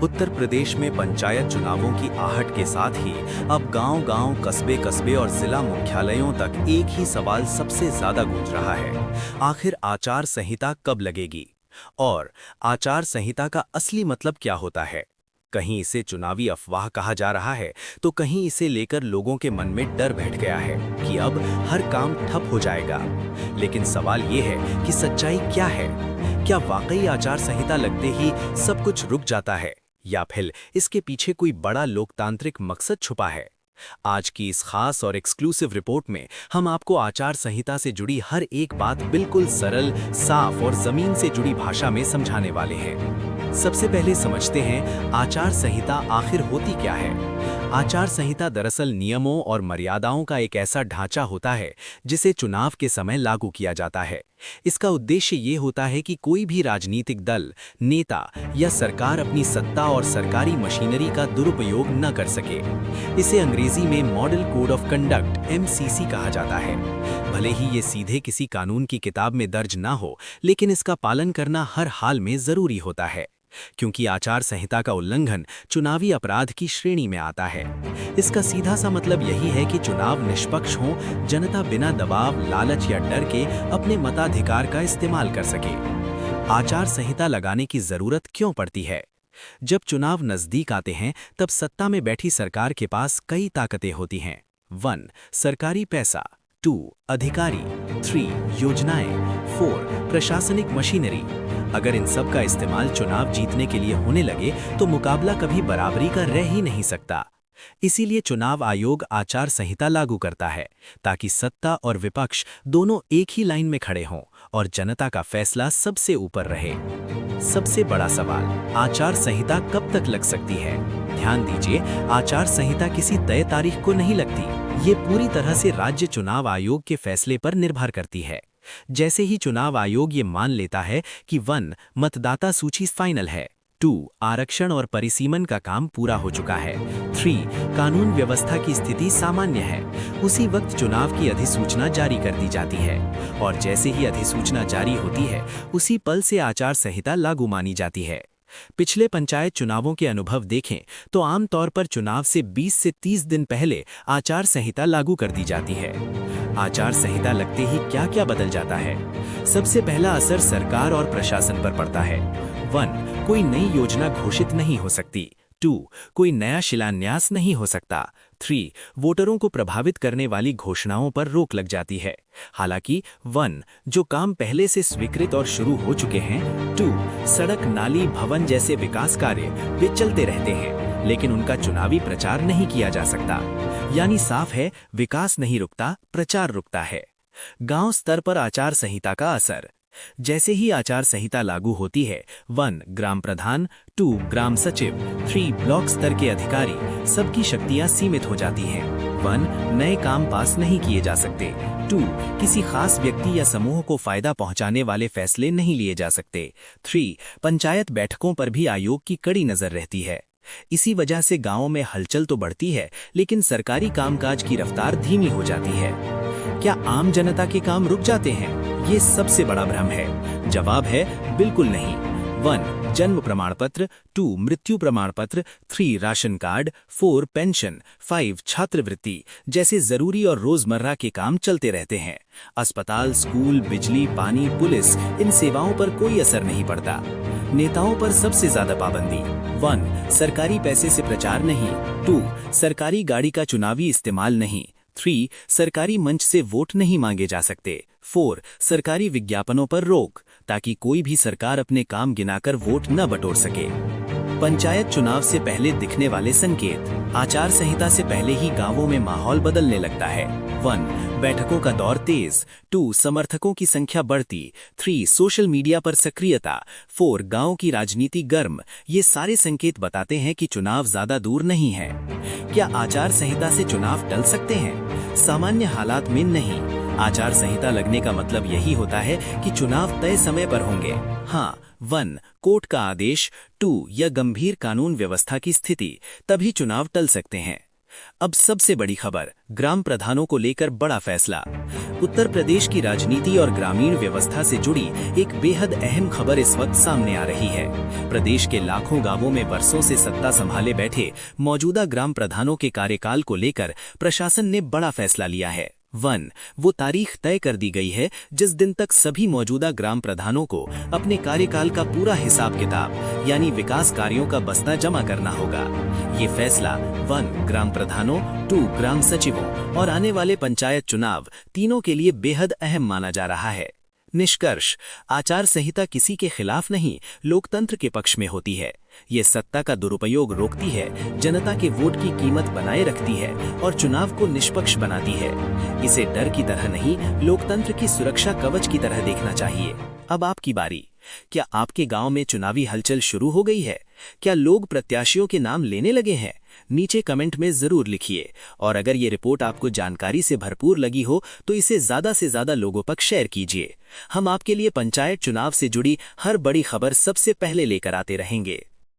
उत्तर प्रदेश में पंचायत चुनावों की आहट के साथ ही अब गांव-गांव, कस्बे-कस्बे और जिला मुख्यालयों तक एक ही सवाल सबसे ज्यादा गूंज रहा है। आखिर आचार संहिता कब लगेगी? और आचार संहिता का असली मतलब क्या होता है? कहीं इसे चुनावी अफवाह कहा जा रहा है, तो कहीं इसे लेकर लोगों के मन में डर बैठ गया है कि अब हर काम ठप हो जाएगा। लेकिन सवाल ये है कि सच्चाई क्या है? क्या वाकई आचार संहिता लगते ही सब कुछ रुक जाता है, या फिर इसके पीछे कोई बड़ा लोकतांत्रिक मकसद छुपा है? आज की इस खास और एक्सक्लूसिव रिपोर्ट में हम आपको आचार संहिता से जुड़ी हर एक बात बिल्कुल सरल, साफ और जमीन से जुड़ी भाषा में समझाने वाले हैं। सबसे पहले समझते हैं आचार संहिता आखिर होती क्या है। आचार संहिता दरअसल नियमों और मर्यादाओं का एक ऐसा ढांचा होता है जिसे चुनाव के समय लागू किया जाता है। इसका उद्देश्य ये होता है कि कोई भी राजनीतिक दल, नेता या सरकार अपनी सत्ता और सरकारी मशीनरी का दुरुपयोग न कर सके। इसे अंग्रेजी में model code of conduct (MCC) कहा जाता है। भले ही ये सीधे किसी कानून की किताब में दर्ज ना हो, लेकिन इसका पालन करना हर हाल में जरूरी होता है, क्योंकि आचार संहिता का उल्लंघन चुनावी अपराध की श्रेणी में आता है। इसका सीधा सा मतलब यही है कि चुनाव निष्पक्ष हों, जनता बिना दबाव, लालच या डर के अपने मताधिकार का इस्तेमाल कर सके। आचार संहिता लगाने की जरूरत क्यों पड़ती है? जब चुनाव नजदीक आते हैं, तब सत्ता में बैठी सरकार के पास कई ताकतें होती हैं। 1. सरकारी पैसा, 2. अधिकारी, 3. योजनाएं, 4. प्रशासनिक मशीनरी। अगर इन सब का इस्तेमाल चुनाव जीतने के लिए होने लगे तो मुकाबला कभी बराबरी का रह ही नहीं सकता। इसीलिए चुनाव आयोग आचार संहिता लागू करता है, ताकि सत्ता और विपक्ष दोनों एक ही लाइन में खड़े हों और जनता का फैसला सबसे ऊपर रहे। सबसे बड़ा सवाल, आचार संहिता कब तक लग सकती है? ध्यान दीजिए, आचार संहिता किसी तय तारीख को नहीं लगती। ये पूरी तरह से राज्य चुनाव आयोग के फैसले पर निर्भर करती है। जैसे ही चुनाव आयोग ये मान लेता है कि 1. मतदाता सूची फाइनल है, 2. आरक्षण और परिसीमन का काम पूरा हो चुका है, 3. कानून व्यवस्था की स्थिति सामान्य है, उसी वक्त चुनाव की अधिसूचना जारी कर दी जाती है। और जैसे ही अधिसूचना जारी होती है, उसी पल से आचार संहिता लागू मानी जाती है। पिछले पंचायत चुनावों के अनुभव देखें तो आमतौर पर चुनाव से 20 से 30 दिन पहले आचार संहिता लागू कर दी जाती है। आचार संहिता लगते ही क्या-क्या बदल जाता है? सबसे पहला असर सरकार और प्रशासन पर पड़ता है। 1. कोई नई योजना घोषित नहीं हो सकती। 2. कोई नया शिलान्यास नहीं हो सकता। 3. वोटरों को प्रभावित करने वाली घोषणाओं पर रोक लग जाती है। हालांकि 1. जो काम पहले से स्वीकृत और शुरू हो चुके हैं। 2. सड़क, नाली, भवन जैसे विकास कार्य वे चलते रहते हैं, लेकिन उनका चुनावी प्रचार नहीं किया जा सकता। यानी साफ है, विकास नहीं रुकता, प्रचार रुकता है। गांव स्तर पर आचार संहिता का असर। जैसे ही आचार संहिता लागू होती है, 1. ग्राम प्रधान, 2. ग्राम सचिव, 3. ब्लॉक स्तर के अधिकारी, सबकी शक्तियां सीमित हो जाती हैं। 1. नए काम पास नहीं किए जा सकते। 2. किसी खास व्यक्ति या समूह को फायदा पहुंचाने वाले फैसले नहीं लिए जा सकते। 3. पंचायत बैठकों पर भी आयोग की कड़ी नजर रहती है। इसी वजह से गांवों में हलचल तो बढ़ती है, लेकिन सरकारी कामकाज की रफ्तार धीमी हो जाती है। क्या आम जनता के काम रुक जाते हैं? ये सबसे बड़ा भ्रम है। जवाब है बिल्कुल नहीं। 1. जन्म प्रमाण पत्र, 2. मृत्यु प्रमाण पत्र, 3. Ration card, 4. पेंशन, 5. छात्रवृत्ति जैसे जरूरी और रोजमर्रा के काम चलते रहते हैं। अस्पताल, स्कूल, बिजली, पानी, पुलिस, इन सेवाओं पर कोई असर नहीं पड़ता। नेताओं पर सबसे ज्यादा पाबंदी। 1. सरकारी पैसे से प्रचार नहीं। 2. सरकारी गाड़ी का चुनावी इस्तेमाल नहीं। 3. सरकारी मंच से वोट नहीं मांगे जा सकते। 4. सरकारी विज्ञापनों पर रोक, ताकि कोई भी सरकार अपने काम गिनाकर वोट न बटोर सके। पंचायत चुनाव से पहले दिखने वाले संकेत। आचार संहिता से पहले ही गांवों में माहौल बदलने लगता है। 1. बैठकों का दौर तेज, 2. समर्थकों की संख्या बढ़ती, 3. सोशल मीडिया पर सक्रियता, 4. गांव की राजनीति गर्म। ये सारे संकेत बताते हैं कि चुनाव ज्यादा दूर नहीं है। क्या आचार संहिता से चुनाव टल सकते हैं? सामान्य हालात में नहीं। आचार संहिता लगने का मतलब यही होता है कि चुनाव तय समय पर होंगे। हाँ, 1. कोर्ट का आदेश, 2. या गंभीर कानून व्यवस्था की स्थिति, तभी चुनाव टल सकते हैं। अब सबसे बड़ी खबर, ग्राम प्रधानों को लेकर बड़ा फैसला। उत्तर प्रदेश की राजनीति और ग्रामीण व्यवस्था से जुड़ी एक बेहद अहम खबर इस वक्त सामने आ रही है। प्रदेश के लाखों गांवों में वर्षों से सत्ता संभाले बैठे मौजूदा ग्राम प्रधानों के कार्यकाल को लेकर प्रशासन ने बड़ा फैसला लिया है। 1. वो तारीख तय कर दी गई है जिस दिन तक सभी मौजूदा ग्राम प्रधानों को अपने कार्यकाल का पूरा हिसाब किताब यानी विकास कार्यों का बस्ता जमा करना होगा। ये फैसला 1. ग्राम प्रधानों, 2. ग्राम सचिवों और आने वाले पंचायत चुनाव तीनों के लिए बेहद अहम माना जा रहा है। निष्कर्ष, आचार संहिता किसी के खिलाफ नहीं, लोकतंत्र के पक्ष में होती है। ये सत्ता का दुरुपयोग रोकती है, जनता के वोट की कीमत बनाए रखती है और चुनाव को निष्पक्ष बनाती है। इसे डर की तरह नहीं, लोकतंत्र की सुरक्षा कवच की तरह देखना चाहिए। अब आपकी बारी। क्या आपके गांव में चुनावी हलचल शुरू हो गई है? क्या लोग प्रत्याशियों के नाम लेने लगे हैं? नीचे कमेंट में जरूर लिखिए। और अगर ये रिपोर्ट आपको जानकारी से भरपूर लगी हो तो इसे ज्यादा से ज्यादा लोगों तक शेयर कीजिए। हम आपके लिए पंचायत चुनाव से जुड़ी हर बड़ी खबर सबसे पहले लेकर आते रहेंगे।